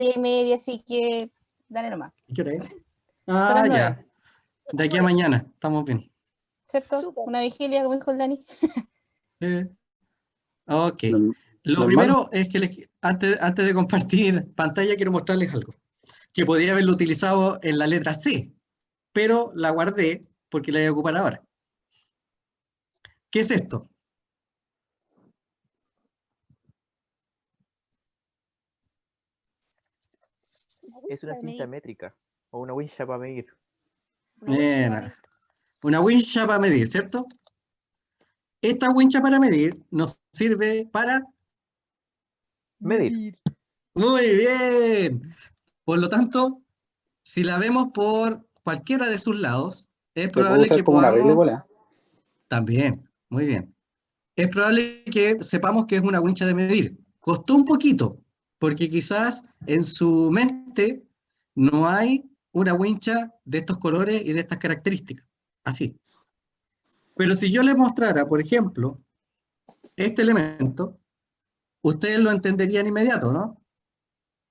10:30, así que dale nomás. ¿Qué hora es? Son las 9. Ya. De aquí a mañana, estamos bien. ¿Cierto? Súper. Una vigilia, como dijo el Dani. Ok. Norm- Lo normal. primero es que antes de compartir pantalla quiero mostrarles algo. Que podría haberlo utilizado en la letra C, pero la guardé porque la voy a ocupar ahora. ¿Qué es esto? Es una cinta métrica o una wincha para medir. Una wincha para Mira, una wincha para medir, ¿cierto? Esta wincha para medir nos sirve para... Medir. Muy bien. Por lo tanto, si la vemos por cualquiera de sus lados, es Se puede probable usar que como una regla podamos... igual, ¿eh? También, muy bien. Es probable que sepamos que es una wincha de medir. Costó un poquito, porque quizás en su mente no hay una wincha de estos colores y de estas características. Así. Pero si yo les mostrara, por ejemplo, este elemento, ustedes lo entenderían inmediato, ¿no?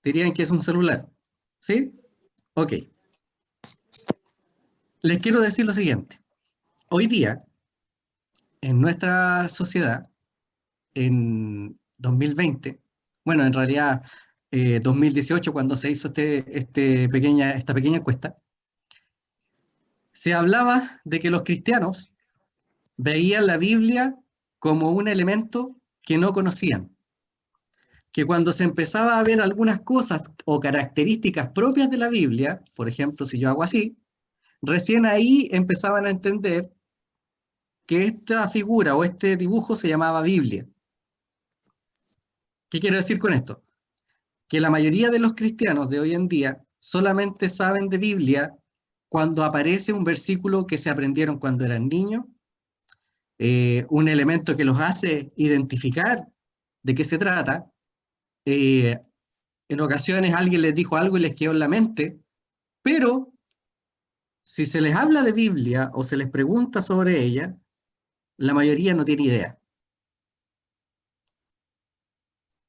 Dirían que es un celular. ¿Sí? Ok. Les quiero decir lo siguiente. Hoy día, en nuestra sociedad, en 2020, bueno, en realidad 2018, cuando se hizo esta pequeña encuesta, se hablaba de que los cristianos veían la Biblia como un elemento que no conocían, que cuando se empezaba a ver algunas cosas o características propias de la Biblia, por ejemplo, si yo hago así, recién ahí empezaban a entender que esta figura o este dibujo se llamaba Biblia. ¿Qué quiero decir con esto? Que la mayoría de los cristianos de hoy en día solamente saben de Biblia cuando aparece un versículo que se aprendieron cuando eran niños, un elemento que los hace identificar de qué se trata. eh, en ocasiones alguien les dijo algo y les quedó en la mente, pero si se les habla de Biblia o se les pregunta sobre ella, la mayoría no tiene idea.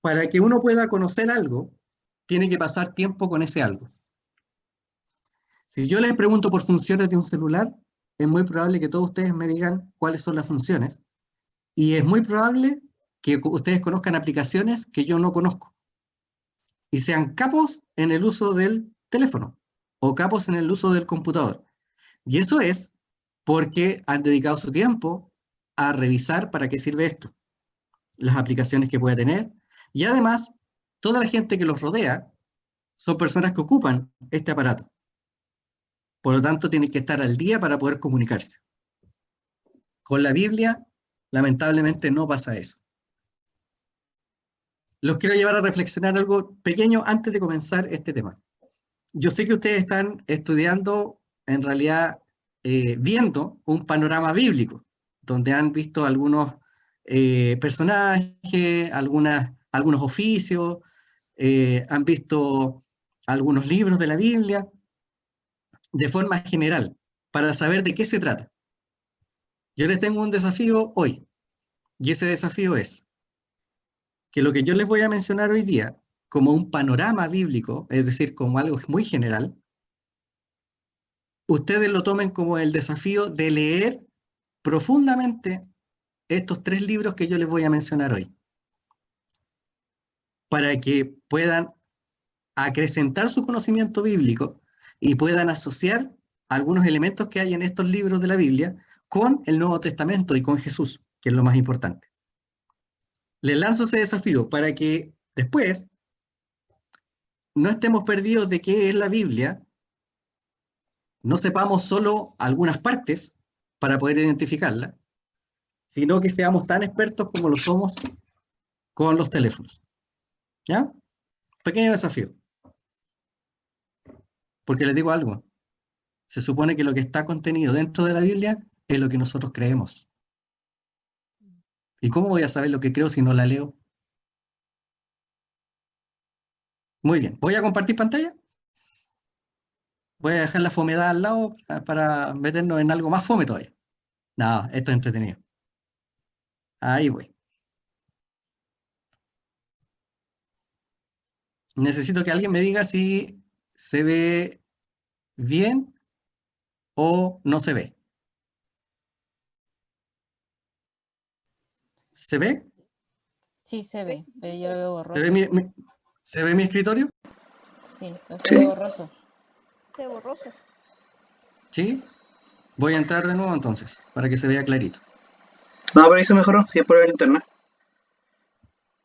Para que uno pueda conocer algo, tiene que pasar tiempo con ese algo. Si yo les pregunto por funciones de un celular, es muy probable que todos ustedes me digan cuáles son las funciones. Y es muy probable que ustedes conozcan aplicaciones que yo no conozco. Y sean capos en el uso del teléfono o capos en el uso del computador. Y eso es porque han dedicado su tiempo a revisar para qué sirve esto, las aplicaciones que pueda tener. Y además, toda la gente que los rodea son personas que ocupan este aparato. Por lo tanto, tienen que estar al día para poder comunicarse. Con la Biblia, lamentablemente, no pasa eso. Los quiero llevar a reflexionar algo pequeño antes de comenzar este tema. Yo sé que ustedes están estudiando, en realidad, viendo un panorama bíblico, donde han visto algunos personajes, algunos oficios, han visto algunos libros de la Biblia, de forma general, para saber de qué se trata. Yo les tengo un desafío hoy, y ese desafío es que lo que yo les voy a mencionar hoy día, como un panorama bíblico, es decir, como algo muy general, ustedes lo tomen como el desafío de leer profundamente estos 3 libros que yo les voy a mencionar hoy, para que puedan acrecentar su conocimiento bíblico y puedan asociar algunos elementos que hay en estos libros de la Biblia con el Nuevo Testamento y con Jesús, que es lo más importante. Les lanzo ese desafío para que después no estemos perdidos de qué es la Biblia, no sepamos solo algunas partes para poder identificarla, sino que seamos tan expertos como lo somos con los teléfonos. ¿Ya? Pequeño desafío. Porque les digo algo, se supone que lo que está contenido dentro de la Biblia es lo que nosotros creemos. ¿Y cómo voy a saber lo que creo si no la leo? Muy bien, ¿voy a compartir pantalla? Voy a dejar la fomedad al lado para meternos en algo más fome todavía. No, esto es entretenido. Ahí voy. necesito que alguien me diga si se ve bien o no se ve. ¿Se ve? Sí, se ve, pero yo lo veo borroso. ¿Se ve mi escritorio? Sí, pero se ve borroso. Se ve borroso. ¿Sí? Voy a entrar de nuevo entonces, para que se vea clarito. No, pero ahí se mejoró, si es por el internet.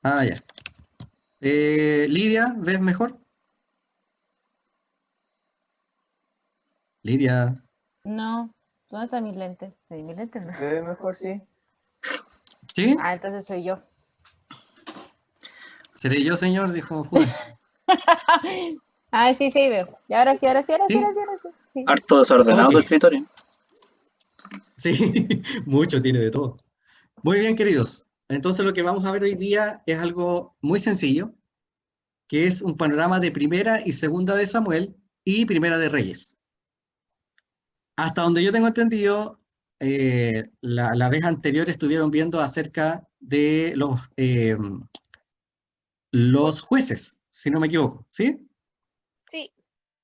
Ah, ya. Lidia, ¿ves mejor? Lidia. No, ¿dónde están mis lentes? Sí, mis lentes no. ¿Se ve mejor, sí? ¿Sí? Ah, entonces soy yo. ¿Seré yo, señor? Dijo Judas. Ah, sí, sí, veo. Y ahora sí, ahora sí, ahora sí, ¿Sí? ahora sí, ahora sí. Sí. Harto desordenado tu Ok. escritorio. Sí, mucho tiene de todo. Muy bien, queridos. Entonces lo que vamos a ver hoy día es algo muy sencillo, que es un panorama de primera y segunda de Samuel y primera de Reyes. Hasta donde yo tengo entendido, la vez anterior estuvieron viendo acerca de los jueces, si no me equivoco, ¿sí? Sí.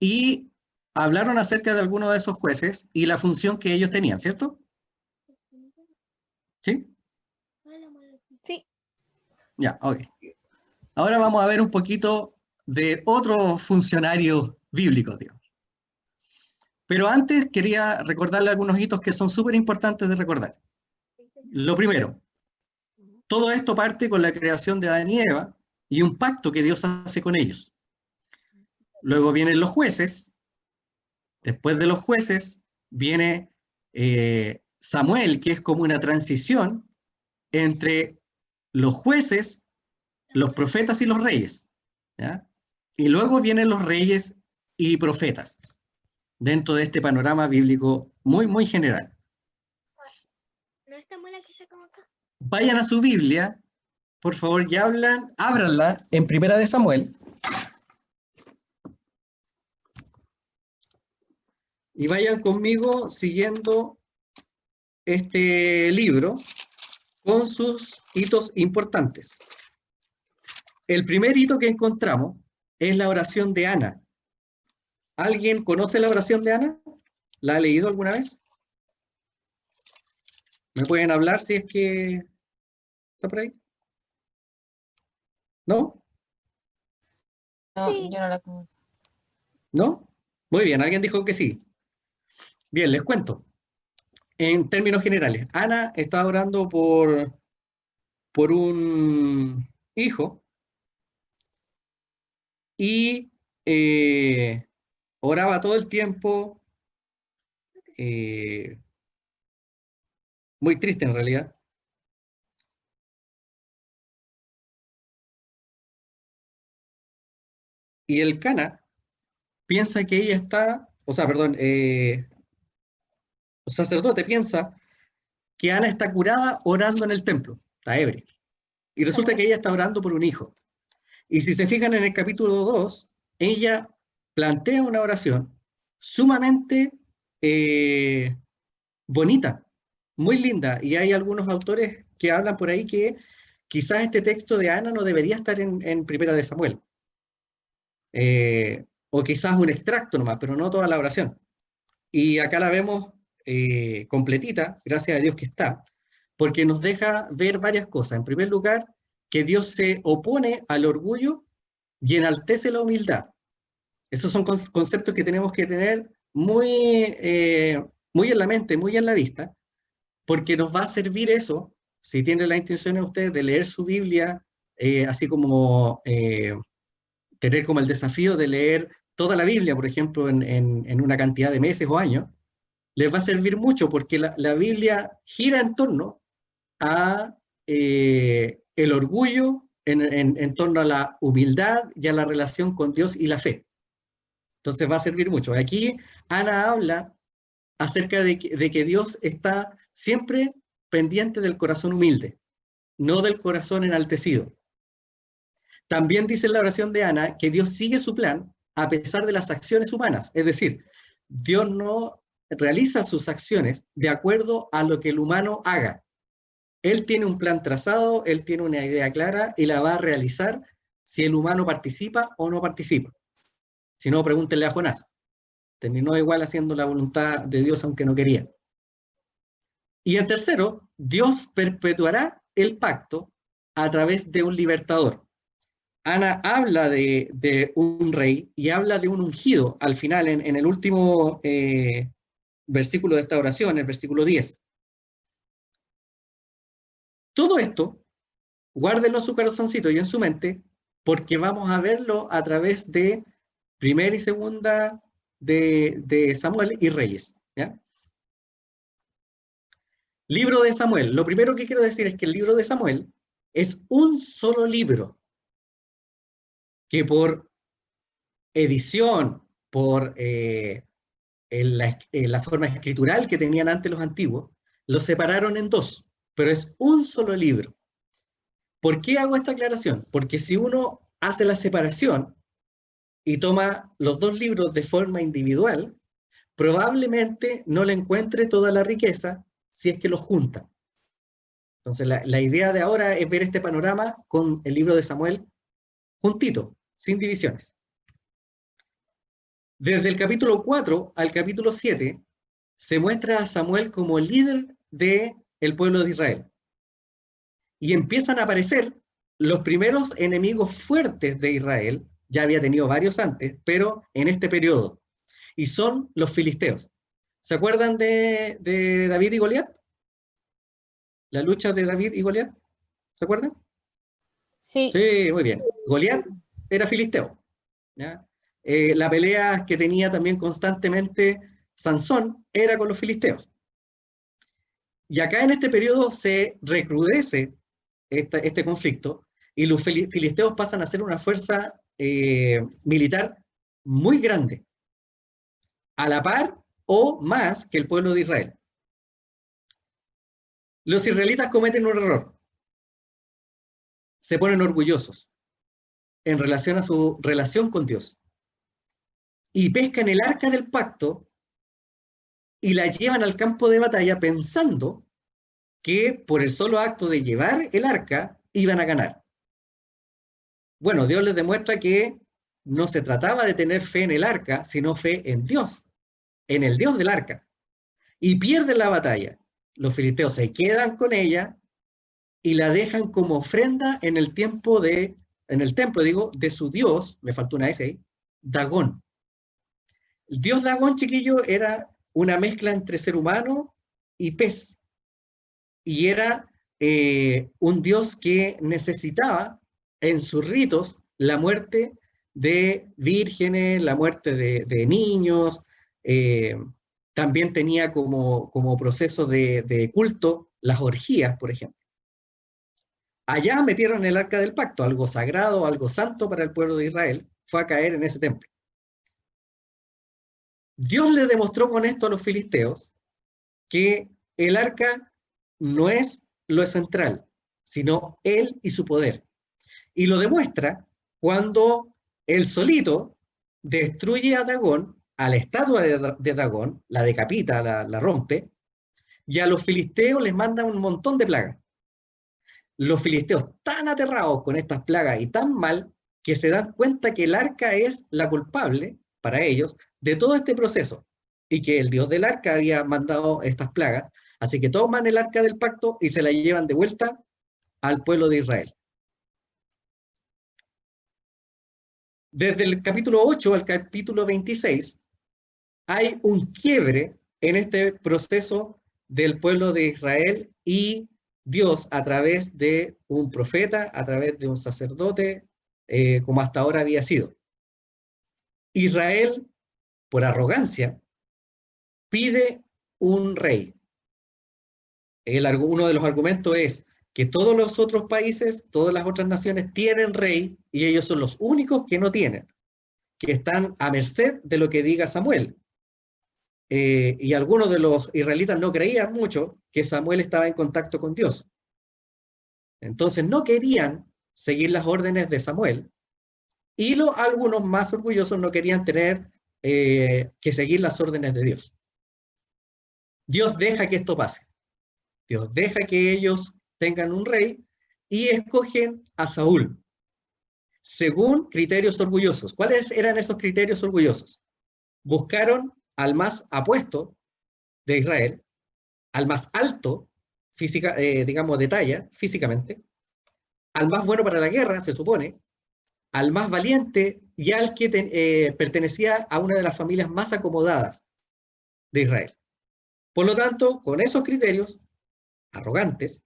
Y hablaron acerca de algunos de esos jueces y la función que ellos tenían, ¿cierto? ¿Sí? Sí. Ya, ok. Ahora vamos a ver un poquito de otros funcionarios bíblicos, digamos. Pero antes quería recordarle algunos hitos que son súper importantes de recordar. Lo primero, todo esto parte con la creación de Adán y Eva y un pacto que Dios hace con ellos. Luego vienen los jueces. Después de los jueces viene Samuel, que es como una transición entre los jueces, los profetas y los reyes, ¿ya? Y luego vienen los reyes y profetas, dentro de este panorama bíblico muy, muy general. ¿No está buena que sacamos acá? Vayan a su Biblia, por favor, y ábranla en Primera de Samuel. Y vayan conmigo siguiendo este libro con sus hitos importantes. El primer hito que encontramos es la oración de Ana. ¿Alguien conoce la oración de Ana? ¿La ha leído alguna vez? ¿Me pueden hablar si es que está por ahí? ¿No? No, Sí. yo no la conozco. ¿No? Muy bien, alguien dijo que sí. Bien, les cuento. En términos generales, Ana está orando por un hijo y oraba todo el tiempo, muy triste en realidad. Y el Cana piensa que ella está, el sacerdote piensa que Ana está curada orando en el templo, está ebria. Y resulta que ella está orando por un hijo. Y si se fijan en el capítulo 2, ella plantea una oración sumamente bonita, muy linda. Y hay algunos autores que hablan por ahí que quizás este texto de Ana no debería estar en Primera de Samuel. O quizás un extracto nomás, pero no toda la oración. Y acá la vemos completita, gracias a Dios que está, porque nos deja ver varias cosas. En primer lugar, que Dios se opone al orgullo y enaltece la humildad. Esos son conceptos que tenemos que tener muy en la mente, muy en la vista, porque nos va a servir eso, si tienen la intención de ustedes de leer su Biblia, así como tener como el desafío de leer toda la Biblia, por ejemplo, en una cantidad de meses o años, les va a servir mucho porque la Biblia gira en torno a el orgullo, en torno a la humildad y a la relación con Dios y la fe. Entonces va a servir mucho. Aquí Ana habla acerca de que Dios está siempre pendiente del corazón humilde, no del corazón enaltecido. También dice en la oración de Ana que Dios sigue su plan a pesar de las acciones humanas. Es decir, Dios no realiza sus acciones de acuerdo a lo que el humano haga. Él tiene un plan trazado, él tiene una idea clara y la va a realizar si el humano participa o no participa. Si no, pregúntenle a Jonás. Terminó igual haciendo la voluntad de Dios aunque no quería. Y en tercero, Dios perpetuará el pacto a través de un libertador. Ana habla de un rey y habla de un ungido al final, en el último versículo de esta oración, el versículo 10. Todo esto, guárdenlo en su corazoncito y en su mente, porque vamos a verlo a través de primera y segunda de Samuel y Reyes, ¿ya? Libro de Samuel. Lo primero que quiero decir es que el libro de Samuel es un solo libro que por edición, por la forma escritural que tenían antes los antiguos, lo separaron en dos, pero es un solo libro. ¿Por qué hago esta aclaración? Porque si uno hace la separación y toma los dos libros de forma individual, probablemente no le encuentre toda la riqueza si es que los junta. Entonces la idea de ahora es ver este panorama con el libro de Samuel juntito, sin divisiones. Desde el capítulo 4 al capítulo 7 se muestra a Samuel como líder del pueblo de Israel. Y empiezan a aparecer los primeros enemigos fuertes de Israel, ya había tenido varios antes, pero en este periodo, y son los filisteos. ¿Se acuerdan de David y Goliat? La lucha de David y Goliat, ¿se acuerdan? Sí. Sí, muy bien. Goliat era filisteo, ¿ya? La pelea que tenía también constantemente Sansón era con los filisteos. Y acá en este periodo se recrudece este conflicto y los filisteos pasan a ser una fuerza militar muy grande, a la par o más que el pueblo de Israel. Los israelitas cometen un error. Se ponen orgullosos en relación a su relación con Dios. Y pescan el arca del pacto y la llevan al campo de batalla pensando que por el solo acto de llevar el arca iban a ganar. Bueno, Dios les demuestra que no se trataba de tener fe en el arca, sino fe en Dios, en el Dios del arca. Y pierden la batalla. Los filisteos se quedan con ella y la dejan como ofrenda en el templo de su Dios, me faltó una S ahí, Dagón. El Dios Dagón, chiquillo, era una mezcla entre ser humano y pez. Y era un dios que necesitaba en sus ritos la muerte de vírgenes, la muerte de niños, también tenía como proceso de culto las orgías, por ejemplo. Allá metieron el arca del pacto, algo sagrado, algo santo para el pueblo de Israel, fue a caer en ese templo. Dios le demostró con esto a los filisteos que el arca no es lo central, sino él y su poder. Y lo demuestra cuando él solito destruye a Dagón, a la estatua de Dagón, la decapita, la rompe, y a los filisteos les manda un montón de plagas. Los filisteos tan aterrados con estas plagas y tan mal, que se dan cuenta que el arca es la culpable, para ellos, de todo este proceso, y que el Dios del arca había mandado estas plagas, así que toman el arca del pacto y se la llevan de vuelta al pueblo de Israel. Desde el capítulo 8 al capítulo 26, hay un quiebre en este proceso del pueblo de Israel y Dios a través de un profeta, a través de un sacerdote, como hasta ahora había sido. Israel, por arrogancia, pide un rey. Uno de los argumentos es que todos los otros países, todas las otras naciones tienen rey y ellos son los únicos que no tienen, que están a merced de lo que diga Samuel. Y algunos de los israelitas no creían mucho que Samuel estaba en contacto con Dios. Entonces no querían seguir las órdenes de Samuel y algunos más orgullosos no querían tener que seguir las órdenes de Dios. Dios deja que esto pase. Dios deja que ellos tengan un rey y escogen a Saúl. según criterios orgullosos. ¿Cuáles eran esos criterios orgullosos? Buscaron al más apuesto de Israel, al más alto, digamos, de talla, físicamente, al más bueno para la guerra, se supone, al más valiente y al que pertenecía a una de las familias más acomodadas de Israel. Por lo tanto, con esos criterios arrogantes,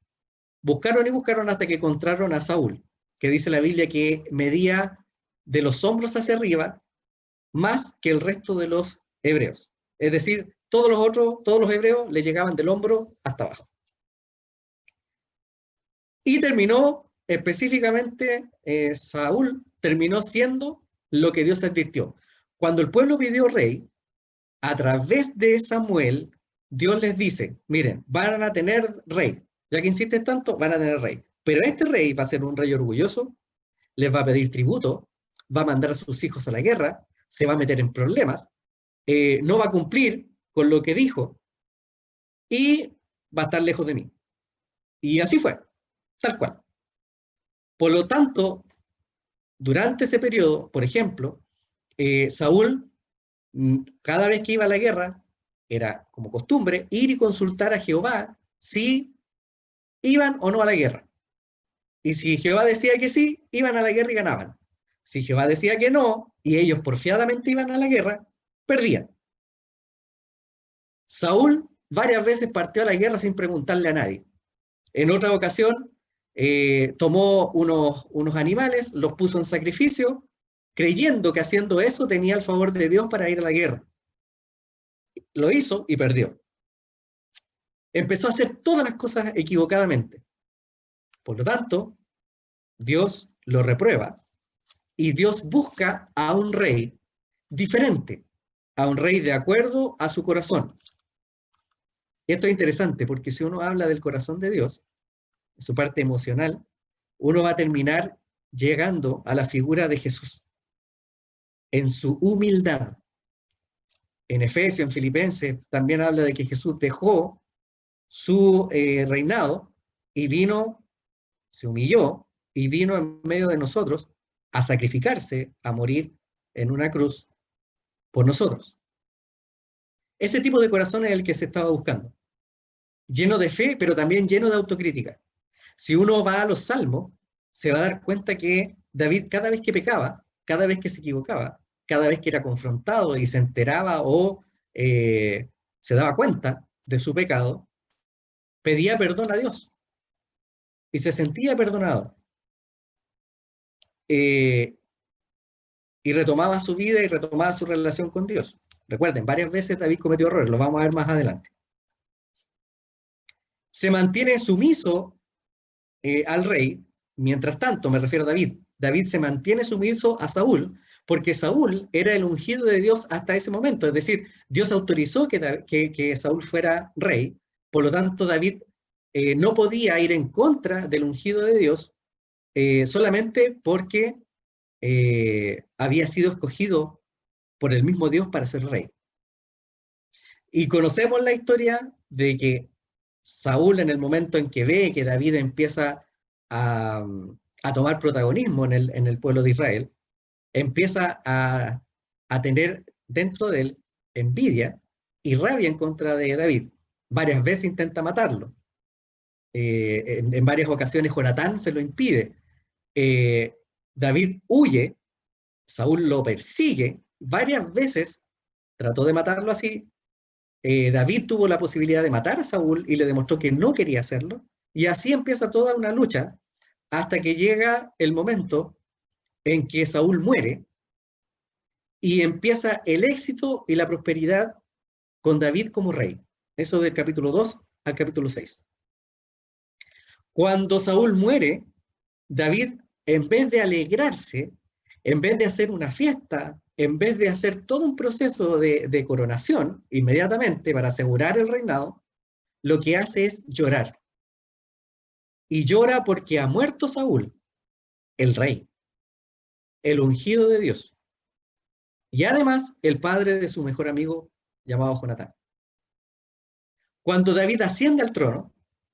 buscaron y buscaron hasta que encontraron a Saúl, que dice la Biblia que medía de los hombros hacia arriba más que el resto de los hebreos. Es decir, todos los hebreos le llegaban del hombro hasta abajo. Y terminó, específicamente, Saúl terminó siendo lo que Dios advirtió. Cuando el pueblo pidió rey, a través de Samuel, Dios les dice, miren, van a tener rey. Ya que insisten tanto, van a tener rey. Pero este rey va a ser un rey orgulloso, les va a pedir tributo, va a mandar a sus hijos a la guerra, se va a meter en problemas, no va a cumplir con lo que dijo y va a estar lejos de mí. Y así fue, tal cual. Por lo tanto, durante ese periodo, por ejemplo, Saúl, cada vez que iba a la guerra, era como costumbre ir y consultar a Jehová si iban o no a la guerra. Y si Jehová decía que sí, iban a la guerra y ganaban. Si Jehová decía que no, y ellos porfiadamente iban a la guerra, perdían. Saúl varias veces partió a la guerra sin preguntarle a nadie. En otra ocasión, tomó unos animales, los puso en sacrificio, creyendo que haciendo eso tenía el favor de Dios para ir a la guerra. Lo hizo y perdió. Empezó a hacer todas las cosas equivocadamente. Por lo tanto, Dios lo reprueba y Dios busca a un rey diferente, a un rey de acuerdo a su corazón. Y esto es interesante porque si uno habla del corazón de Dios, su parte emocional, uno va a terminar llegando a la figura de Jesús en su humildad. En Efesios, en Filipenses, también habla de que Jesús dejó su reinado y vino, se humilló y vino en medio de nosotros a sacrificarse, a morir en una cruz por nosotros. Ese tipo de corazón es el que se estaba buscando. Lleno de fe, pero también lleno de autocrítica. Si uno va a los salmos, se va a dar cuenta que David, cada vez que pecaba, cada vez que se equivocaba, cada vez que era confrontado y se enteraba o se daba cuenta de su pecado, pedía perdón a Dios y se sentía perdonado. Y retomaba su vida y retomaba su relación con Dios. Recuerden, varias veces David cometió errores, lo vamos a ver más adelante. Se mantiene sumiso al rey, mientras tanto, me refiero a David. David se mantiene sumiso a Saúl, porque Saúl era el ungido de Dios hasta ese momento. Es decir, Dios autorizó que Saúl fuera rey, por lo tanto David no podía ir en contra del ungido de Dios solamente porque había sido escogido por el mismo Dios para ser rey. Y conocemos la historia de que Saúl, en el momento en que ve que David empieza a tomar protagonismo en el pueblo de Israel, empieza a tener dentro de él envidia y rabia en contra de David. Varias veces intenta matarlo. En varias ocasiones Jonatán se lo impide. David huye, Saúl lo persigue, varias veces trató de matarlo así. David tuvo la posibilidad de matar a Saúl y le demostró que no quería hacerlo, y así empieza toda una lucha hasta que llega el momento en que Saúl muere y empieza el éxito y la prosperidad con David como rey. Eso del capítulo 2 al capítulo 6. Cuando Saúl muere, David, en vez de alegrarse, en vez de hacer una fiesta, en vez de hacer todo un proceso de coronación inmediatamente para asegurar el reinado, lo que hace es llorar. Y llora porque ha muerto Saúl, el rey, el ungido de Dios. Y además, el padre de su mejor amigo llamado Jonatán. Cuando David asciende al trono,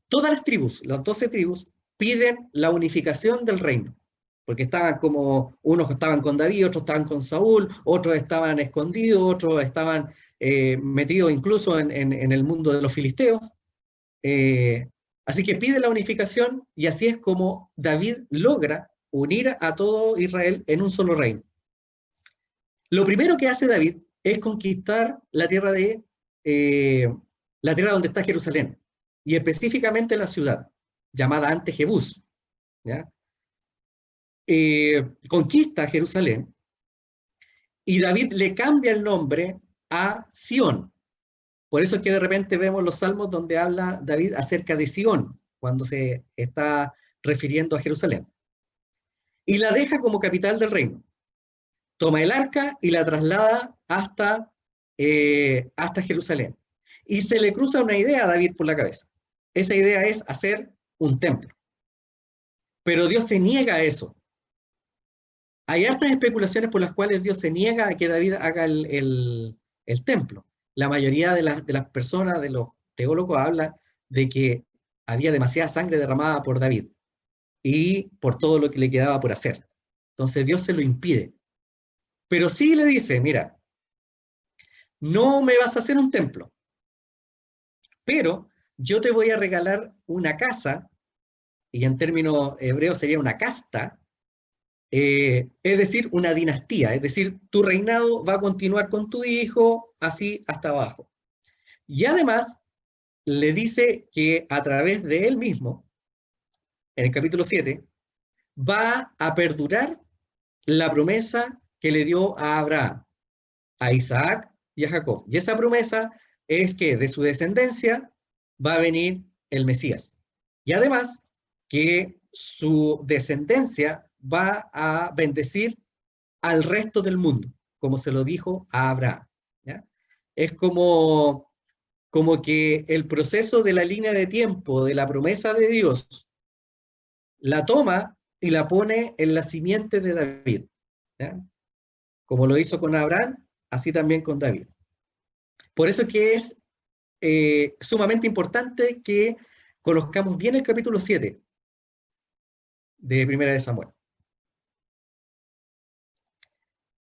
todas las tribus, las 12 tribus, piden la unificación del reino. porque estaban como, unos estaban con David, otros estaban con Saúl, otros estaban escondidos, otros estaban metidos incluso en el mundo de los filisteos. Así que pide la unificación y así es como David logra unir a todo Israel en un solo reino. Lo primero que hace David es conquistar la tierra donde está Jerusalén, y específicamente la ciudad, llamada antes Jebús, ¿ya? Conquista Jerusalén, y David le cambia el nombre a Sión. Por eso es que de repente vemos los salmos donde habla David acerca de Sión, cuando se está refiriendo a Jerusalén. Y la deja como capital del reino. Toma el arca y la traslada hasta Jerusalén. Y se le cruza una idea a David por la cabeza. Esa idea es hacer un templo. Pero Dios se niega a eso. Hay hartas especulaciones por las cuales Dios se niega a que David haga el templo. La mayoría de las personas, de los teólogos, habla de que había demasiada sangre derramada por David y por todo lo que le quedaba por hacer. Entonces Dios se lo impide. Pero sí le dice, mira, no me vas a hacer un templo, pero yo te voy a regalar una casa, y en términos hebreos sería una casta, es decir, una dinastía, es decir, tu reinado va a continuar con tu hijo, así hasta abajo. Y además, le dice que a través de él mismo, en el capítulo 7, va a perdurar la promesa que le dio a Abraham, a Isaac y a Jacob. Y esa promesa es que de su descendencia va a venir el Mesías. Y además, que su descendencia va a bendecir al resto del mundo, como se lo dijo a Abraham, ¿ya? Es como que el proceso de la línea de tiempo de la promesa de Dios la toma y la pone en la simiente de David, ¿ya? Como lo hizo con Abraham, así también con David. Por eso que es sumamente importante que conozcamos bien el capítulo 7 de Primera de Samuel.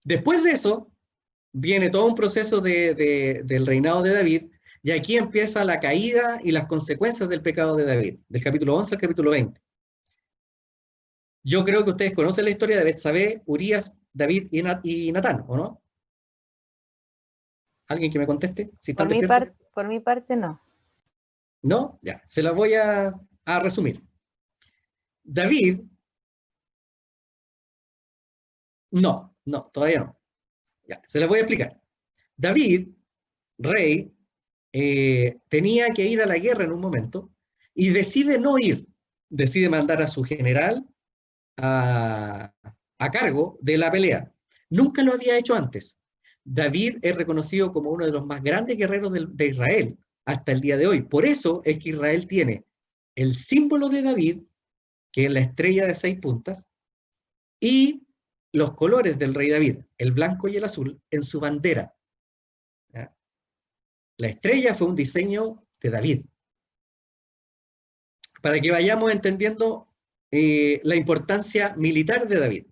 Después de eso, viene todo un proceso del reinado de David, y aquí empieza la caída y las consecuencias del pecado de David, del capítulo 11 al capítulo 20. Yo creo que ustedes conocen la historia de Betsabé, Urías, David y Natán, ¿o no? ¿Alguien que me conteste? Si Por mi parte, no. ¿No? Ya, se las voy a resumir. David, no, todavía no. Ya, se las voy a explicar. David, rey, tenía que ir a la guerra en un momento y decide no ir. Decide mandar a su general a cargo de la pelea. Nunca lo había hecho antes. David es reconocido como uno de los más grandes guerreros de Israel hasta el día de hoy. Por eso es que Israel tiene el símbolo de David, que es la estrella de 6 puntas, y los colores del rey David, el blanco y el azul, en su bandera. ¿Ya? La estrella fue un diseño de David. Para que vayamos entendiendo la importancia militar de David.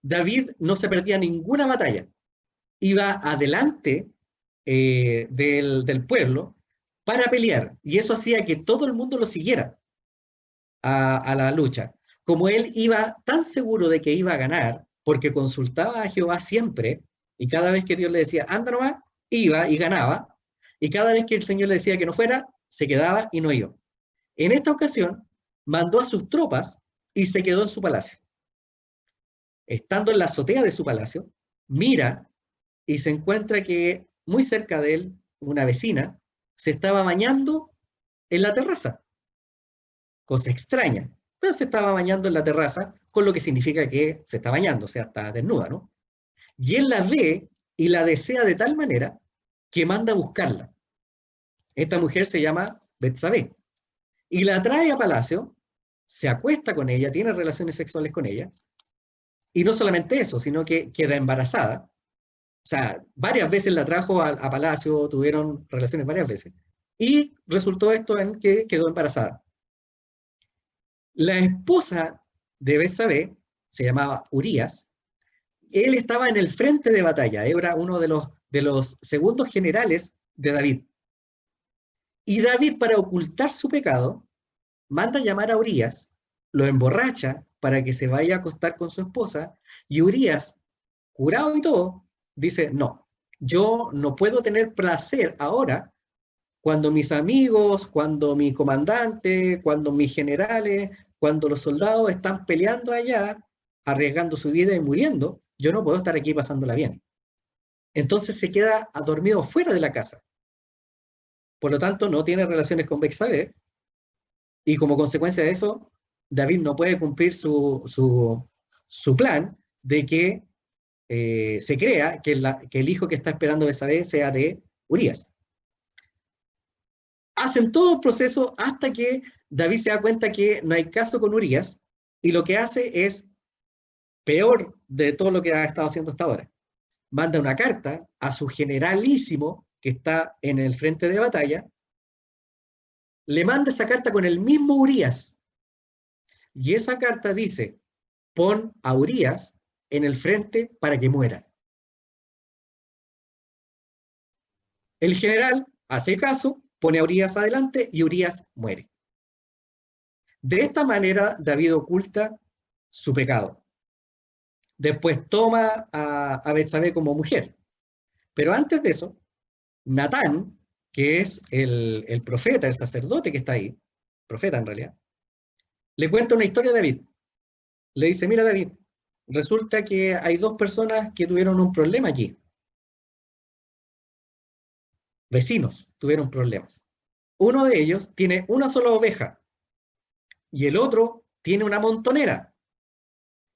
David no se perdía ninguna batalla. Iba adelante del pueblo para pelear. Y eso hacía que todo el mundo lo siguiera a la lucha. Como él iba tan seguro de que iba a ganar, porque consultaba a Jehová siempre, y cada vez que Dios le decía, anda nomás, iba y ganaba, y cada vez que el Señor le decía que no fuera, se quedaba y no iba. En esta ocasión, mandó a sus tropas y se quedó en su palacio. Estando en la azotea de su palacio, mira y se encuentra que muy cerca de él, una vecina, se estaba bañando en la terraza. Cosa extraña, pero se estaba bañando en la terraza, con lo que significa que se está bañando, o sea, está desnuda, ¿no? Y él la ve y la desea de tal manera que manda a buscarla. Esta mujer se llama Betsabé. Y la trae a palacio, se acuesta con ella, tiene relaciones sexuales con ella, y no solamente eso, sino que queda embarazada. O sea, varias veces la trajo a palacio, tuvieron relaciones varias veces. Y resultó esto en que quedó embarazada. La esposa de Betsabé se llamaba Urías. Él estaba en el frente de batalla, era uno de los segundos generales de David. Y David, para ocultar su pecado, manda llamar a Urías, lo emborracha para que se vaya a acostar con su esposa, y Urías, curado y todo, dice, no, yo no puedo tener placer ahora cuando mis amigos, cuando mi comandante, cuando mis generales, cuando los soldados están peleando allá, arriesgando su vida y muriendo, yo no puedo estar aquí pasándola bien. Entonces se queda dormido fuera de la casa. Por lo tanto, no tiene relaciones con Betsabé, y como consecuencia de eso, David no puede cumplir su plan de que se crea que el hijo que está esperando Betsabé sea de Urías. Hacen todo el proceso hasta que David se da cuenta que no hay caso con Urías, y lo que hace es peor de todo lo que ha estado haciendo hasta ahora. Manda una carta a su generalísimo que está en el frente de batalla, le manda esa carta con el mismo Urías, y esa carta dice, pon a Urías en el frente para que muera. El general hace caso, pone a Urías adelante y Urías muere. De esta manera David oculta su pecado. Después toma a Betsabé como mujer. Pero antes de eso, Natán, que es el profeta, el sacerdote que está ahí, profeta en realidad, le cuenta una historia a David. Le dice, mira David, resulta que hay dos personas que tuvieron un problema aquí. Vecinos tuvieron problemas. Uno de ellos tiene una sola oveja y el otro tiene una montonera.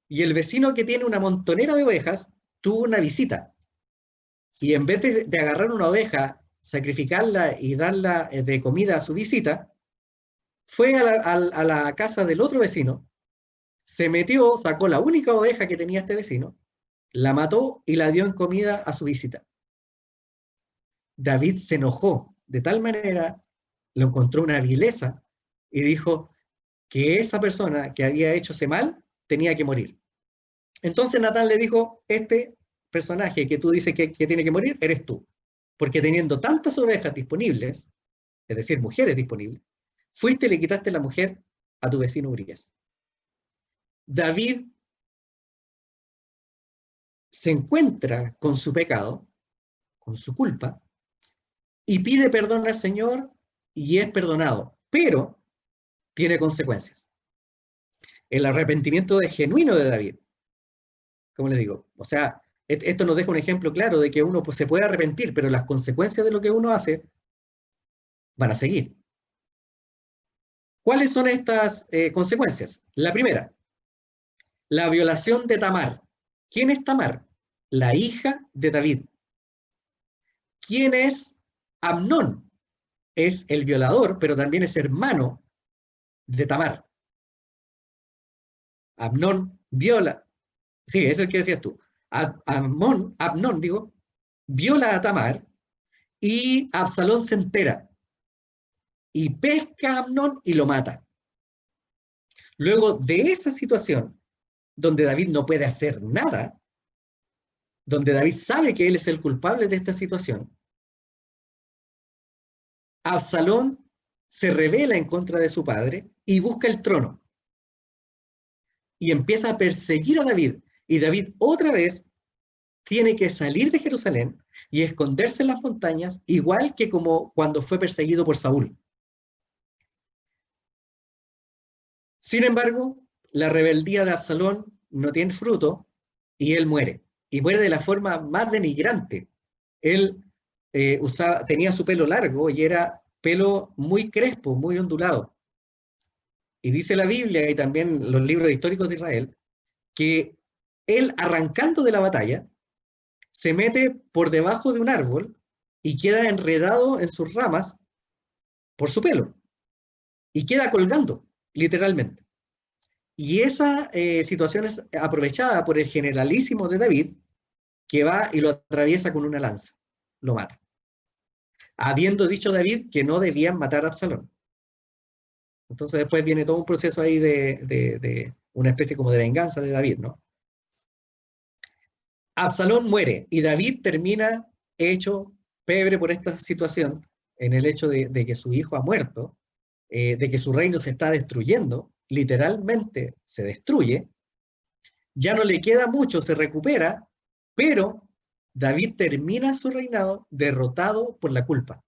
Y el vecino que tiene una montonera de ovejas tuvo una visita. Y en vez de agarrar una oveja, sacrificarla y darla de comida a su visita, fue a la casa del otro vecino, se metió, sacó la única oveja que tenía este vecino, la mató y la dio en comida a su visita. David se enojó de tal manera, lo encontró una vileza y dijo que esa persona que había hecho ese mal tenía que morir. Entonces Natán le dijo, este personaje que tú dices que tiene que morir, eres tú. Porque teniendo tantas ovejas disponibles, es decir, mujeres disponibles, fuiste y le quitaste la mujer a tu vecino Urías. David se encuentra con su pecado, con su culpa, y pide perdón al Señor y es perdonado, pero tiene consecuencias. El arrepentimiento es genuino de David. ¿Cómo le digo? O sea, esto nos deja un ejemplo claro de que uno pues, se puede arrepentir, pero las consecuencias de lo que uno hace van a seguir. ¿Cuáles son estas consecuencias? La primera, la violación de Tamar. ¿Quién es Tamar? La hija de David. ¿Quién es Amnón? Es el violador, pero también es hermano de Tamar. Amnón viola. Sí, eso es el que decías tú. Amnón, viola a Tamar y Absalón se entera y pesca a Amnón y lo mata. Luego de esa situación, donde David no puede hacer nada, donde David sabe que él es el culpable de esta situación, Absalón se rebela en contra de su padre y busca el trono. Y empieza a perseguir a David. Y David otra vez tiene que salir de Jerusalén y esconderse en las montañas, igual que como cuando fue perseguido por Saúl. Sin embargo, la rebeldía de Absalón no tiene fruto y él muere. Y muere de la forma más denigrante. Él tenía su pelo largo y era pelo muy crespo, muy ondulado. Y dice la Biblia y también los libros históricos de Israel, que él arrancando de la batalla, se mete por debajo de un árbol y queda enredado en sus ramas por su pelo. Y queda colgando, literalmente. Y esa situación es aprovechada por el generalísimo de David, que va y lo atraviesa con una lanza. Lo mata. Habiendo dicho David que no debían matar a Absalón. Entonces después viene todo un proceso ahí de una especie como de venganza de David, ¿no? Absalón muere y David termina hecho pebre por esta situación, en el hecho de que su hijo ha muerto, de que su reino se está destruyendo, literalmente se destruye, ya no le queda mucho, se recupera, pero David termina su reinado derrotado por la culpa.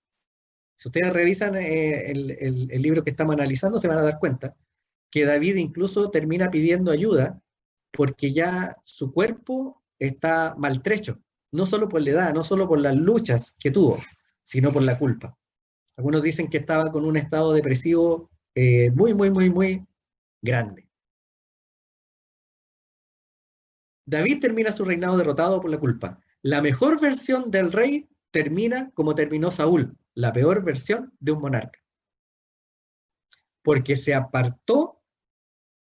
Si ustedes revisan el libro que estamos analizando, se van a dar cuenta que David incluso termina pidiendo ayuda porque ya su cuerpo está maltrecho, no solo por la edad, no solo por las luchas que tuvo, sino por la culpa. Algunos dicen que estaba con un estado depresivo muy grande. David termina su reinado derrotado por la culpa. La mejor versión del rey termina como terminó Saúl, la peor versión de un monarca. Porque se apartó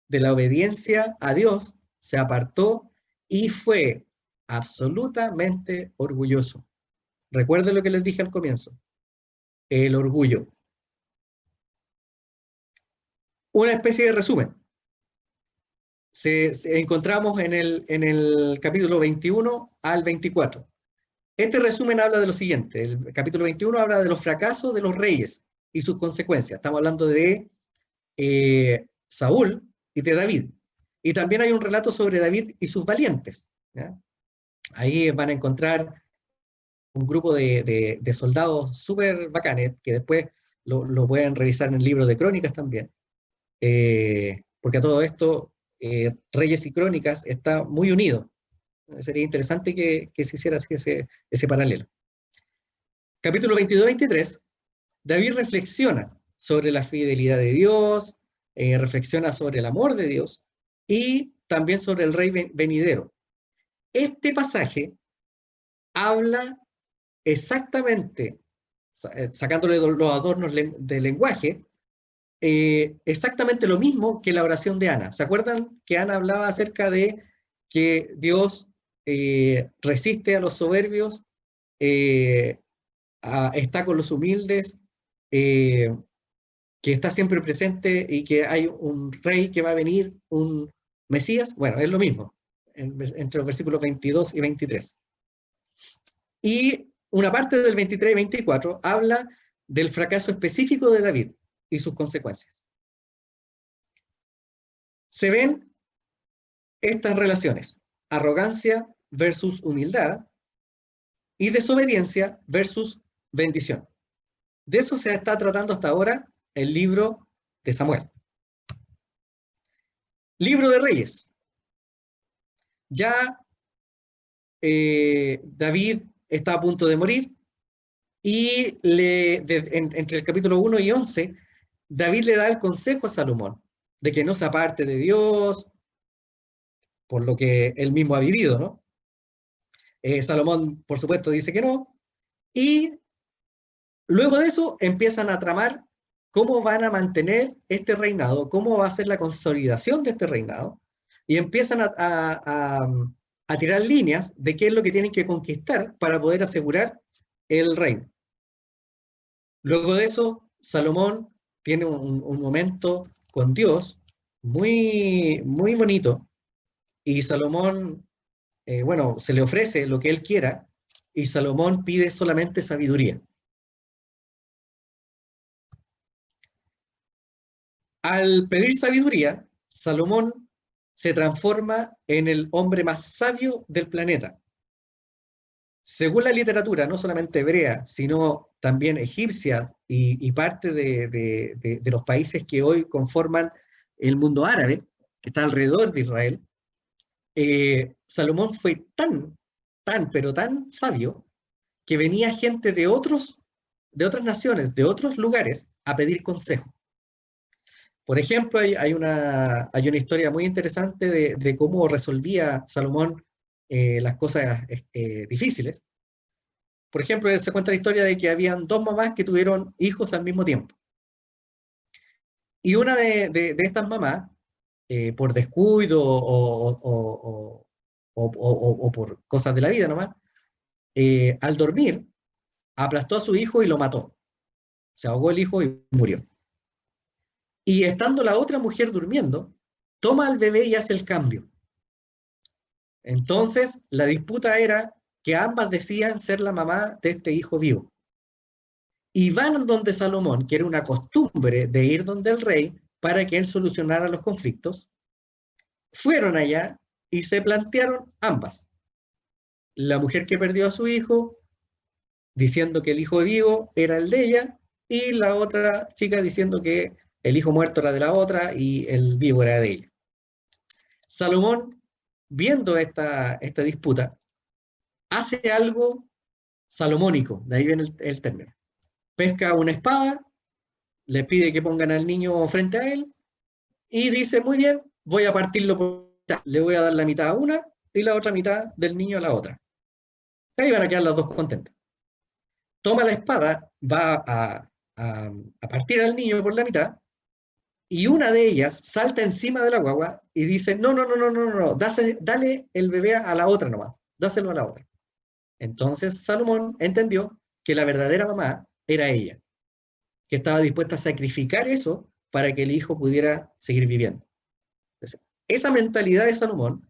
de la obediencia a Dios, se apartó y fue absolutamente orgulloso. Recuerden lo que les dije al comienzo. El orgullo. Una especie de resumen. Encontramos en el capítulo 21 al 24. Este resumen habla de lo siguiente. El capítulo 21 habla de los fracasos de los reyes y sus consecuencias. Estamos hablando de Saúl y de David. Y también hay un relato sobre David y sus valientes, ¿ya? Ahí van a encontrar un grupo de soldados súper bacanes, que después lo pueden revisar en el libro de Crónicas también. Porque a todo esto, Reyes y Crónicas está muy unido. Sería interesante que se hiciera así ese paralelo. Capítulo 22-23, David reflexiona sobre la fidelidad de Dios, reflexiona sobre el amor de Dios y también sobre el rey venidero. Este pasaje habla exactamente, sacándole los adornos del lenguaje, exactamente lo mismo que la oración de Ana. ¿Se acuerdan que Ana hablaba acerca de que Dios resiste a los soberbios, está con los humildes, que está siempre presente y que hay un rey que va a venir, un Mesías? Bueno, es lo mismo, entre los versículos 22 y 23. Y una parte del 23 y 24 habla del fracaso específico de David y sus consecuencias. Se ven estas relaciones: arrogancia versus humildad y desobediencia versus bendición. De eso se está tratando hasta ahora el libro de Samuel. Libro de Reyes. Ya David está a punto de morir y entre el capítulo 1 y 11, David le da el consejo a Salomón de que no se aparte de Dios, por lo que él mismo ha vivido, ¿no? Salomón, por supuesto, dice que no, y luego de eso empiezan a tramar cómo van a mantener este reinado, cómo va a ser la consolidación de este reinado, y empiezan a tirar líneas de qué es lo que tienen que conquistar para poder asegurar el reino. Luego de eso, Salomón tiene un momento con Dios muy bonito, y Salomón, bueno, se le ofrece lo que él quiera, y Salomón pide solamente sabiduría. Al pedir sabiduría, Salomón se transforma en el hombre más sabio del planeta. Según la literatura, no solamente hebrea, sino también egipcia y parte de los países que hoy conforman el mundo árabe, que está alrededor de Israel, Salomón fue pero tan sabio, que venía gente de otras naciones, de otros lugares, a pedir consejo. Por ejemplo, hay una historia muy interesante de cómo resolvía Salomón las cosas difíciles. Por ejemplo, se cuenta la historia de que habían dos mamás que tuvieron hijos al mismo tiempo. Y una de estas mamás, por descuido o por cosas de la vida nomás, al dormir, aplastó a su hijo y lo mató. Se ahogó el hijo y murió. Y estando la otra mujer durmiendo, toma al bebé y hace el cambio. Entonces, la disputa era que ambas decían ser la mamá de este hijo vivo. Y van donde Salomón, que era una costumbre de ir donde el rey para que él solucionara los conflictos. Fueron allá y se plantearon ambas. La mujer que perdió a su hijo, diciendo que el hijo vivo era el de ella, y la otra chica diciendo que el hijo muerto era de la otra y el vivo era de ella. Salomón, viendo esta disputa, hace algo salomónico, de ahí viene el término. Pesca una espada, le pide que pongan al niño frente a él, y dice, muy bien, voy a partirlo por mitad. Le voy a dar la mitad a una y la otra mitad del niño a la otra. Ahí van a quedar las dos contentas. Toma la espada, va a partir al niño por la mitad, y una de ellas salta encima de la guagua y dice, no, dale el bebé a la otra nomás, dáselo a la otra. Entonces Salomón entendió que la verdadera mamá era ella, que estaba dispuesta a sacrificar eso para que el hijo pudiera seguir viviendo. Entonces, esa mentalidad de Salomón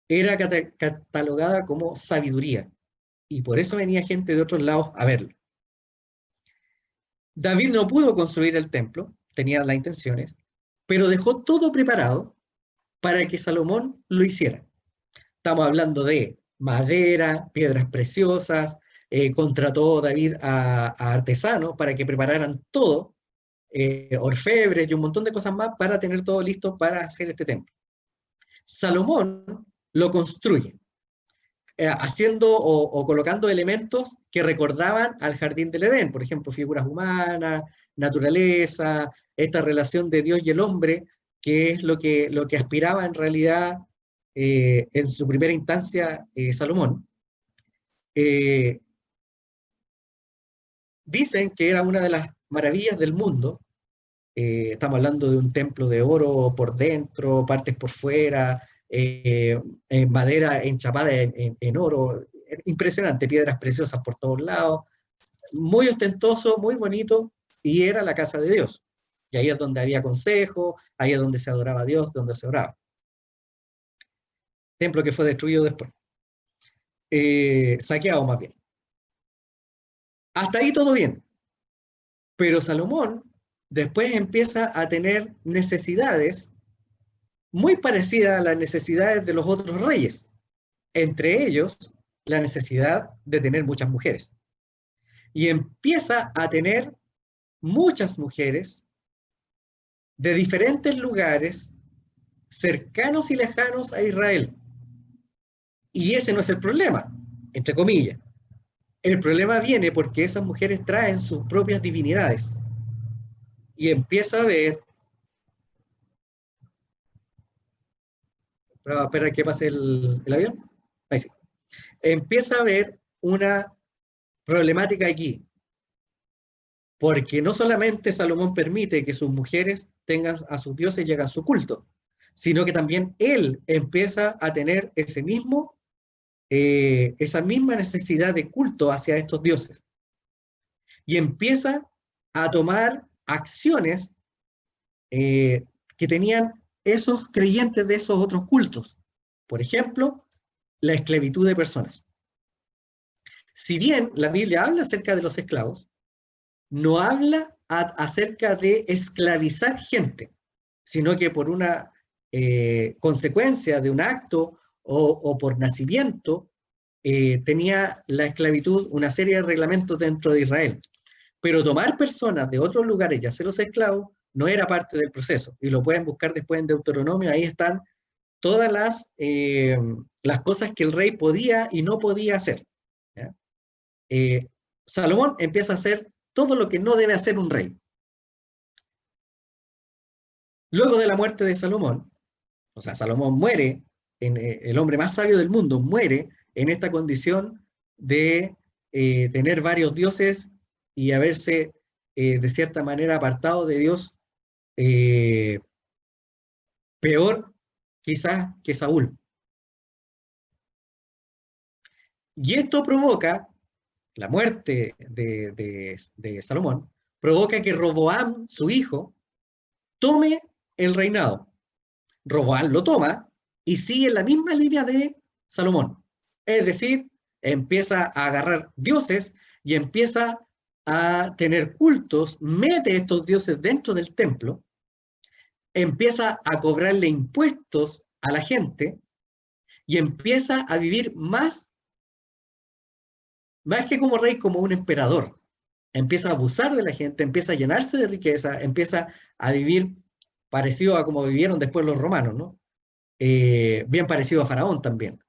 era catalogada como sabiduría, y por eso venía gente de otros lados a verlo. David no pudo construir el templo, tenía las intenciones, pero dejó todo preparado para que Salomón lo hiciera. Estamos hablando de madera, piedras preciosas, contrató David a artesanos para que prepararan todo, orfebres y un montón de cosas más para tener todo listo para hacer este templo. Salomón lo construye, haciendo o colocando elementos que recordaban al jardín del Edén, por ejemplo, figuras humanas, naturaleza, esta relación de Dios y el hombre, que es lo que aspiraba en realidad en su primera instancia Salomón. Dicen que era una de las maravillas del mundo. Estamos hablando de un templo de oro por dentro, partes por fuera, madera enchapada en oro, impresionante, piedras preciosas por todos lados, muy ostentoso, muy bonito, y era la casa de Dios. Y ahí es donde había consejo, ahí es donde se adoraba a Dios, donde se oraba. Templo que fue destruido después. Saqueado más bien. Hasta ahí todo bien. Pero Salomón después empieza a tener necesidades muy parecidas a las necesidades de los otros reyes. Entre ellos, la necesidad de tener muchas mujeres. Y empieza a tener muchas mujeres de diferentes lugares cercanos y lejanos a Israel. Y ese no es el problema, entre comillas. El problema viene porque esas mujeres traen sus propias divinidades. Y empieza a ver... Espera que pase el avión. Ahí sí. Empieza a haber una problemática aquí. Porque no solamente Salomón permite que sus mujeres tengan a sus dioses y hagan su culto, sino que también él empieza a tener esa misma necesidad de culto hacia estos dioses. Y empieza a tomar acciones que tenían esos creyentes de esos otros cultos. Por ejemplo, la esclavitud de personas. Si bien la Biblia habla acerca de los esclavos, no habla acerca de esclavizar gente, sino que por una consecuencia de un acto o por nacimiento, tenía la esclavitud una serie de reglamentos dentro de Israel. Pero tomar personas de otros lugares y hacerlos esclavos no era parte del proceso. Y lo pueden buscar después en Deuteronomio, ahí están todas las cosas que el rey podía y no podía hacer. Salomón empieza a hacer todo lo que no debe hacer un rey. Luego de la muerte de Salomón, o sea, Salomón muere, el hombre más sabio del mundo muere en esta condición de tener varios dioses y haberse de cierta manera apartado de Dios, peor quizás que Saúl. Y esto provoca, la muerte de Salomón, provoca que Roboam, su hijo, tome el reinado. Roboam lo toma y sigue la misma línea de Salomón. Es decir, empieza a agarrar dioses y empieza a tener cultos, mete estos dioses dentro del templo, empieza a cobrarle impuestos a la gente y empieza a vivir más que como rey, como un emperador. Empieza a abusar de la gente, empieza a llenarse de riqueza, empieza a vivir parecido a como vivieron después los romanos, ¿no? Bien parecido a Faraón también.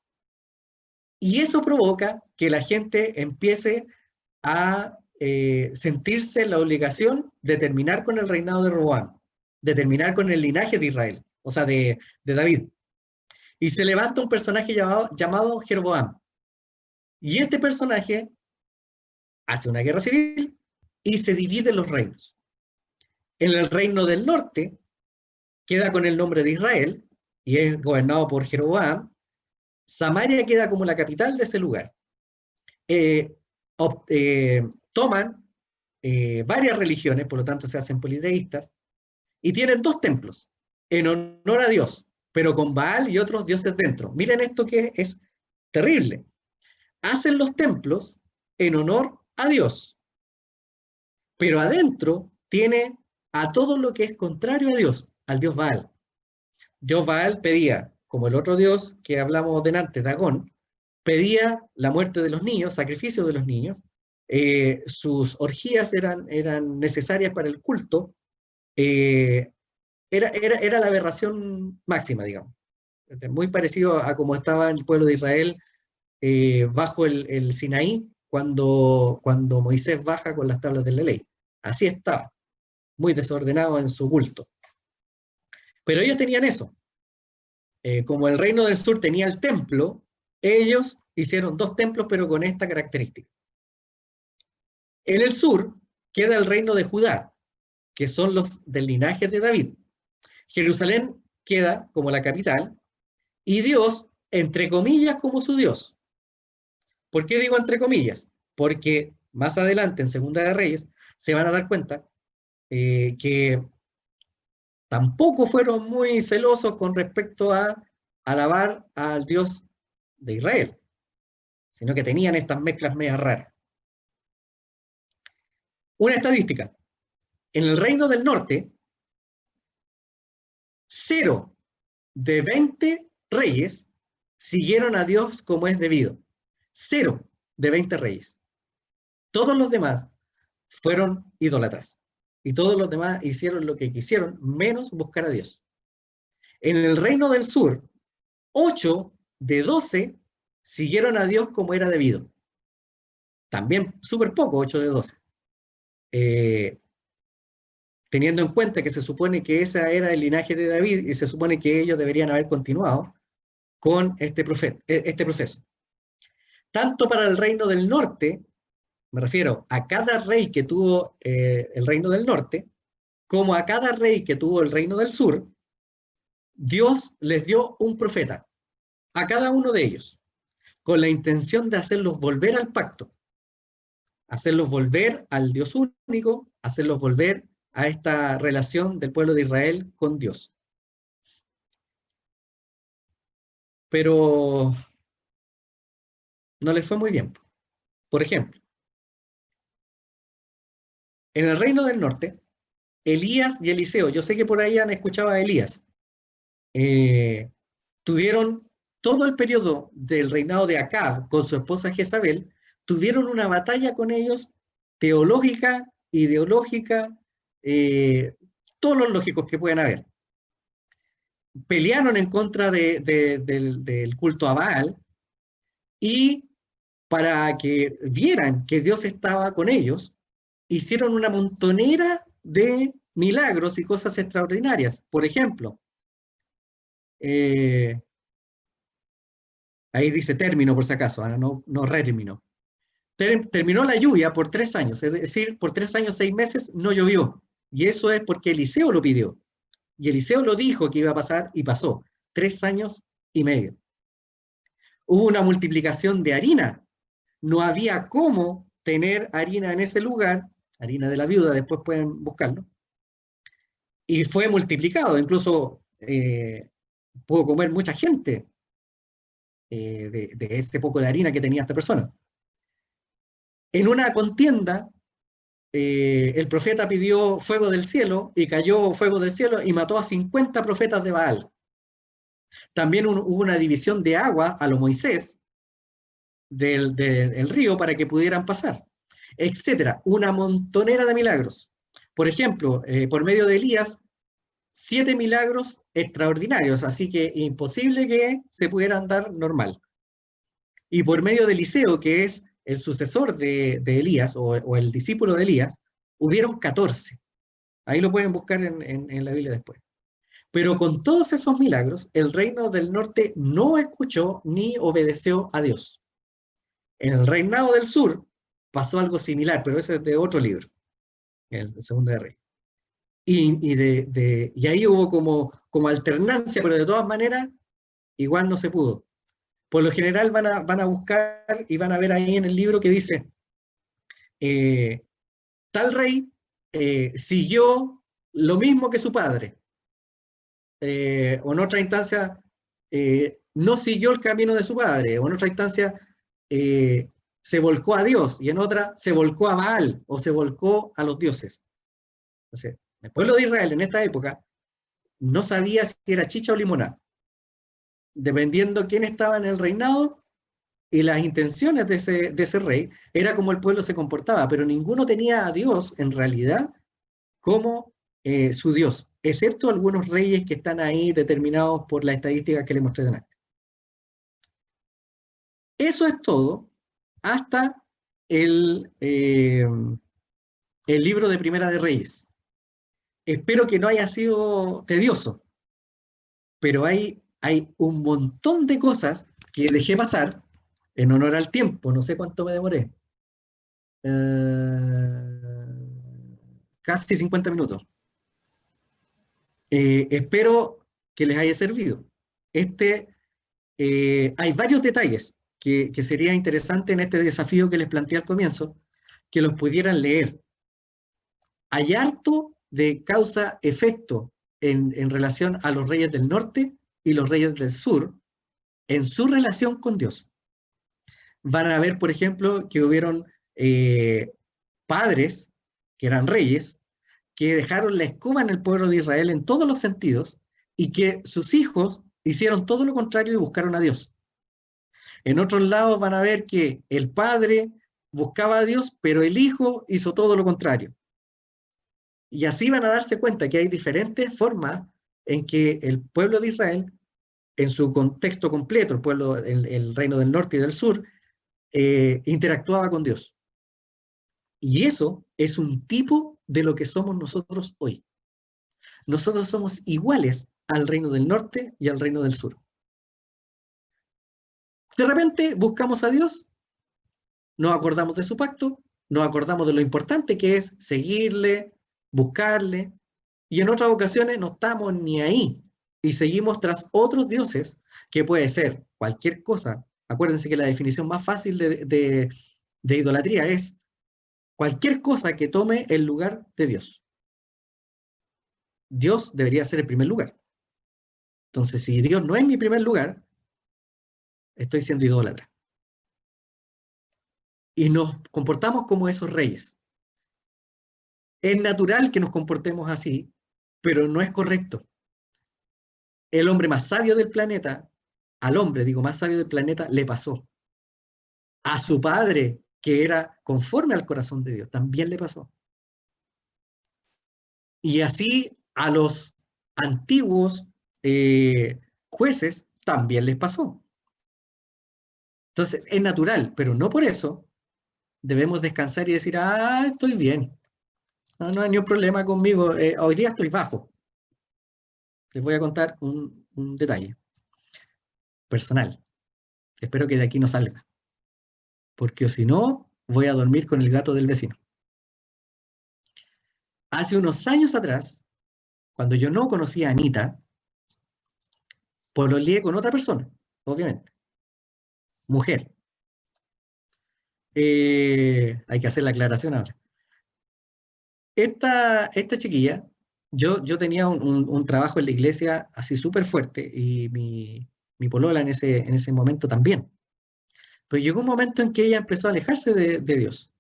Y eso provoca que la gente empiece a sentirse la obligación de terminar con el reinado de Roboam, de terminar con el linaje de Israel, o sea, de David. Y se levanta un personaje llamado Jeroboam. Y este personaje hace una guerra civil y se divide los reinos. En el reino del norte queda con el nombre de Israel y es gobernado por Jeroboam. Samaria queda como la capital de ese lugar. Toman varias religiones, por lo tanto se hacen politeístas, y tienen 2 templos en honor a Dios, pero con Baal y otros dioses dentro. Miren esto que es terrible. Hacen los templos en honor a Dios, pero adentro tiene a todo lo que es contrario a Dios, al dios Baal. Dios Baal pedía, como el otro dios que hablamos delante, Dagón, pedía la muerte de los niños, sacrificio de los niños, sus orgías eran necesarias para el culto, era la aberración máxima, digamos. Muy parecido a como estaba el pueblo de Israel bajo el Sinaí, cuando Moisés baja con las tablas de la ley. Así estaba, muy desordenado en su culto. Pero ellos tenían eso. Como el reino del sur tenía el templo, ellos hicieron 2 templos, pero con esta característica. En el sur queda el reino de Judá, que son los del linaje de David. Jerusalén queda como la capital, y Dios, entre comillas, como su Dios. ¿Por qué digo entre comillas? Porque más adelante, en Segunda de Reyes, se van a dar cuenta que tampoco fueron muy celosos con respecto a alabar al Dios de Israel, sino que tenían estas mezclas medias raras. Una estadística. En el reino del norte, 0 de 20 reyes siguieron a Dios como es debido. 0 de 20 reyes. Todos los demás fueron idólatras. Y todos los demás hicieron lo que quisieron, menos buscar a Dios. En el reino del sur, 8 de 12 siguieron a Dios como era debido. También súper poco, 8 de 12. Teniendo en cuenta que se supone que ese era el linaje de David y se supone que ellos deberían haber continuado con este proceso. Tanto para el reino del norte, me refiero a cada rey que tuvo el reino del norte, como a cada rey que tuvo el reino del sur, Dios les dio un profeta a cada uno de ellos, con la intención de hacerlos volver al pacto, hacerlos volver al Dios único, hacerlos volver a esta relación del pueblo de Israel con Dios. Pero no les fue muy bien. Por ejemplo, en el reino del norte, Elías y Eliseo, yo sé que por ahí han escuchado a Elías, tuvieron todo el periodo del reinado de Acab con su esposa Jezabel, tuvieron una batalla con ellos teológica, ideológica, todos los lógicos que puedan haber. Pelearon en contra del culto a Baal, y para que vieran que Dios estaba con ellos, hicieron una montonera de milagros y cosas extraordinarias. Por ejemplo, ahí dice término por si acaso, no término. Terminó la lluvia por 3 años, es decir, por 3 años, 6 meses no llovió. Y eso es porque Eliseo lo pidió. Y Eliseo lo dijo que iba a pasar y pasó. 3 años y medio. Hubo una multiplicación de harina. No había cómo tener harina en ese lugar, harina de la viuda, después pueden buscarlo. Y fue multiplicado, incluso pudo comer mucha gente de ese poco de harina que tenía esta persona. En una contienda, el profeta pidió fuego del cielo y cayó fuego del cielo y mató a 50 profetas de Baal. También hubo una división de agua a lo Moisés del río para que pudieran pasar, etcétera. Una montonera de milagros. Por ejemplo, por medio de Elías, 7 milagros extraordinarios, así que imposible que se pudieran dar normal. Y por medio de Eliseo, que es el sucesor de Elías o el discípulo de Elías, hubieron 14. Ahí lo pueden buscar en la Biblia después. Pero con todos esos milagros, el reino del norte no escuchó ni obedeció a Dios. En el reinado del sur pasó algo similar, pero ese es de otro libro, el Segundo de Reyes. Y ahí hubo como alternancia, pero de todas maneras, igual no se pudo. Por lo general van a buscar y van a ver ahí en el libro que dice, tal rey siguió lo mismo que su padre, o en otra instancia no siguió el camino de su padre, o en otra instancia se volcó a Dios, y en otra se volcó a Baal, o se volcó a los dioses. Entonces, el pueblo de Israel en esta época no sabía si era chicha o limonada, dependiendo quién estaba en el reinado y las intenciones de ese rey, era como el pueblo se comportaba, pero ninguno tenía a Dios en realidad como su Dios, excepto algunos reyes que están ahí determinados por la estadística que le mostré delante. Eso es todo hasta el libro de Primera de Reyes. Espero que no haya sido tedioso, pero hay un montón de cosas que dejé pasar en honor al tiempo. No sé cuánto me demoré. Casi 50 minutos. Espero que les haya servido. Hay varios detalles que sería interesante en este desafío que les planteé al comienzo, que los pudieran leer. Hay harto de causa-efecto en relación a los reyes del norte y los reyes del sur en su relación con Dios. Van a ver, por ejemplo, que hubieron padres que eran reyes que dejaron la escoba en el pueblo de Israel en todos los sentidos y que sus hijos hicieron todo lo contrario y buscaron a Dios. En otros lados van a ver que el padre buscaba a Dios, pero el hijo hizo todo lo contrario. Y así van a darse cuenta que hay diferentes formas en que el pueblo de Israel, en su contexto completo, el reino del norte y del sur, interactuaba con Dios. Y eso es un tipo de lo que somos nosotros hoy. Nosotros somos iguales al reino del norte y al reino del sur. De repente buscamos a Dios, nos acordamos de su pacto, nos acordamos de lo importante que es seguirle, buscarle, y en otras ocasiones no estamos ni ahí y seguimos tras otros dioses, que puede ser cualquier cosa. Acuérdense que la definición más fácil de idolatría es cualquier cosa que tome el lugar de Dios. Dios debería ser el primer lugar. Entonces, si Dios no es mi primer lugar, estoy siendo idólatra. Y nos comportamos como esos reyes. Es natural que nos comportemos así, pero no es correcto. El hombre más sabio del planeta, al hombre, digo, más sabio del planeta, le pasó. A su padre, que era conforme al corazón de Dios, también le pasó. Y así a los antiguos jueces también les pasó. Entonces, es natural, pero no por eso debemos descansar y decir, estoy bien. No hay ningún problema conmigo. Hoy día estoy bajo. Les voy a contar un detalle personal. Espero que de aquí no salga. Porque si no, voy a dormir con el gato del vecino. Hace unos años atrás, cuando yo no conocía a Anita, pololeé con otra persona, obviamente. Mujer. Hay que hacer la aclaración ahora. Esta chiquilla, yo tenía un trabajo en la iglesia así súper fuerte y mi polola en ese momento también. Pero llegó un momento en que ella empezó a alejarse de Dios.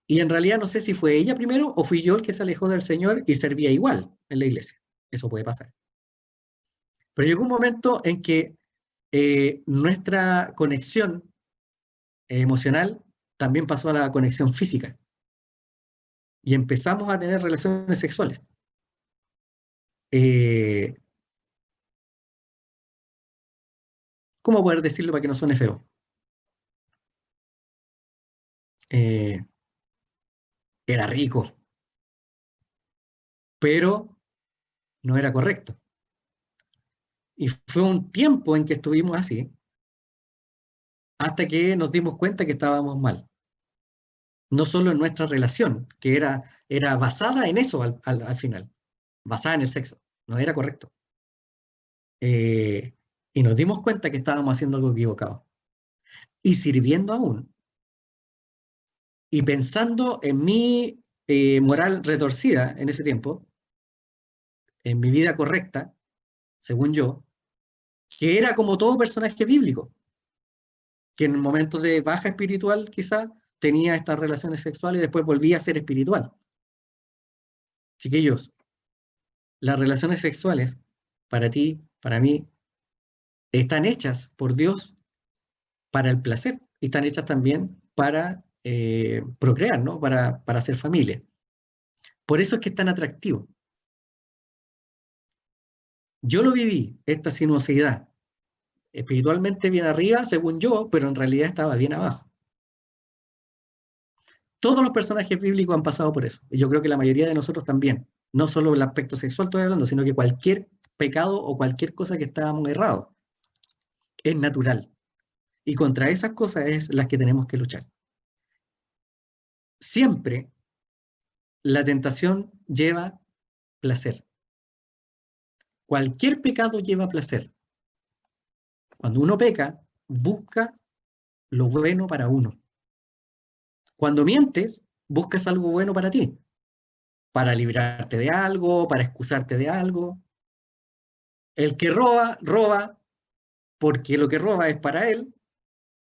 Y en realidad no sé si fue ella primero o fui yo el que se alejó del Señor y servía igual en la iglesia. Eso puede pasar. Pero llegó un momento en que nuestra conexión emocional también pasó a la conexión física. Y empezamos a tener relaciones sexuales. ¿Cómo poder decirlo para que no suene feo? Era rico, pero no era correcto. Y fue un tiempo en que estuvimos así, hasta que nos dimos cuenta que estábamos mal. No solo en nuestra relación, que era basada en eso al final, basada en el sexo, no era correcto. Y nos dimos cuenta que estábamos haciendo algo equivocado. Y sirviendo aún, y pensando en mi moral retorcida en ese tiempo, en mi vida correcta, según yo, que era como todo personaje bíblico, que en momentos de baja espiritual quizá tenía estas relaciones sexuales y después volvía a ser espiritual. Chiquillos, las relaciones sexuales, para ti, para mí, están hechas por Dios para el placer y están hechas también para procrear, ¿no? Para hacer familia. Por eso es que es tan atractivo. Yo lo viví, esta sinuosidad, espiritualmente bien arriba, según yo, pero en realidad estaba bien abajo. Todos los personajes bíblicos han pasado por eso. Y yo creo que la mayoría de nosotros también. No solo el aspecto sexual estoy hablando, sino que cualquier pecado o cualquier cosa que estábamos errados. Es natural. Y contra esas cosas es las que tenemos que luchar. Siempre la tentación lleva placer. Cualquier pecado lleva placer. Cuando uno peca, busca lo bueno para uno. Cuando mientes, buscas algo bueno para ti. Para librarte de algo, para excusarte de algo. El que roba, roba porque lo que roba es para él,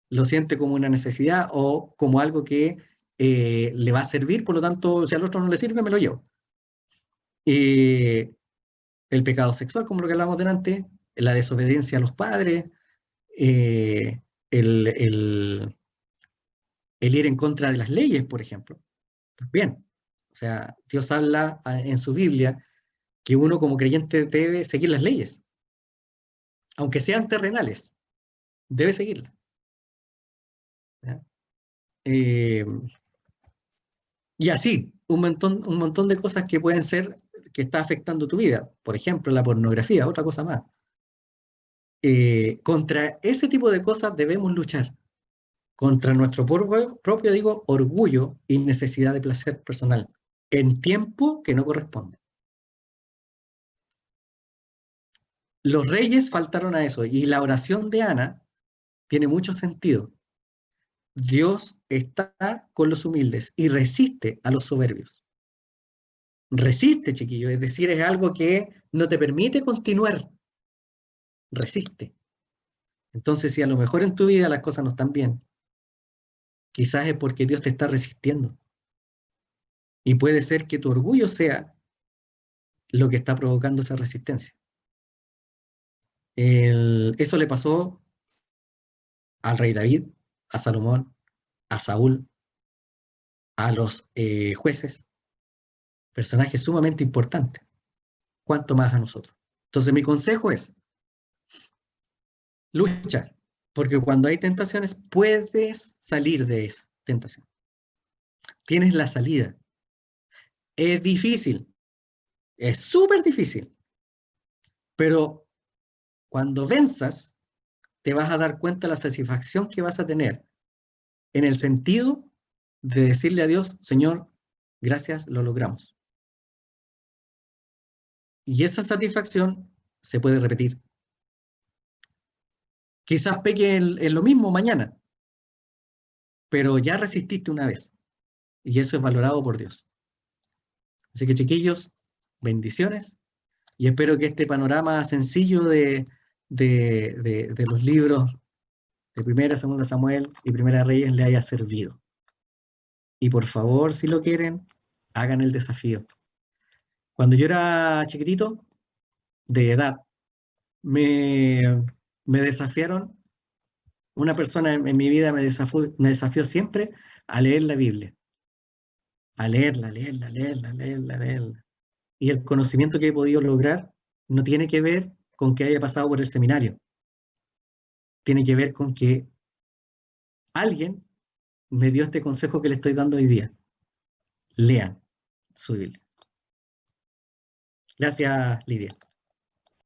lo siente como una necesidad o como algo que le va a servir, por lo tanto, si al otro no le sirve, me lo llevo. El pecado sexual, como lo que hablamos delante, la desobediencia a los padres, el ir en contra de las leyes, por ejemplo. También. O sea, Dios habla en su Biblia que uno como creyente debe seguir las leyes, aunque sean terrenales, debe seguirlas. Y así, un montón de cosas que pueden ser que está afectando tu vida. Por ejemplo, la pornografía, otra cosa más. Contra ese tipo de cosas debemos luchar. Contra nuestro propio, digo, orgullo y necesidad de placer personal en tiempo que no corresponde. Los reyes faltaron a eso y la oración de Ana tiene mucho sentido. Dios está con los humildes y resiste a los soberbios. Resiste, chiquillo, es decir, es algo que no te permite continuar. Resiste. Entonces, si a lo mejor en tu vida las cosas no están bien, quizás es porque Dios te está resistiendo. Y puede ser que tu orgullo sea lo que está provocando esa resistencia. Eso le pasó al rey David, a Salomón, a Saúl, a los jueces, personajes sumamente importantes, cuanto más a nosotros. Entonces mi consejo es, lucha, porque cuando hay tentaciones puedes salir de esa tentación. Tienes la salida. Es difícil, es súper difícil, pero cuando venzas, te vas a dar cuenta de la satisfacción que vas a tener en el sentido de decirle a Dios, Señor, gracias, lo logramos. Y esa satisfacción se puede repetir. Quizás peque en lo mismo mañana, pero ya resististe una vez. Y eso es valorado por Dios. Así que, chiquillos, Bendiciones. Y espero que este panorama sencillo de los libros de Primera, Segunda Samuel y Primera Reyes le haya servido. Y por favor, si lo quieren, hagan el desafío. Cuando yo era chiquitito, de edad, me desafiaron, una persona en mi vida me desafió siempre a leer la Biblia. A leerla. Y el conocimiento que he podido lograr no tiene que ver con que haya pasado por el seminario. Tiene que ver con que alguien me dio este consejo que le estoy dando hoy día. Lean su Biblia. Gracias, Lidia.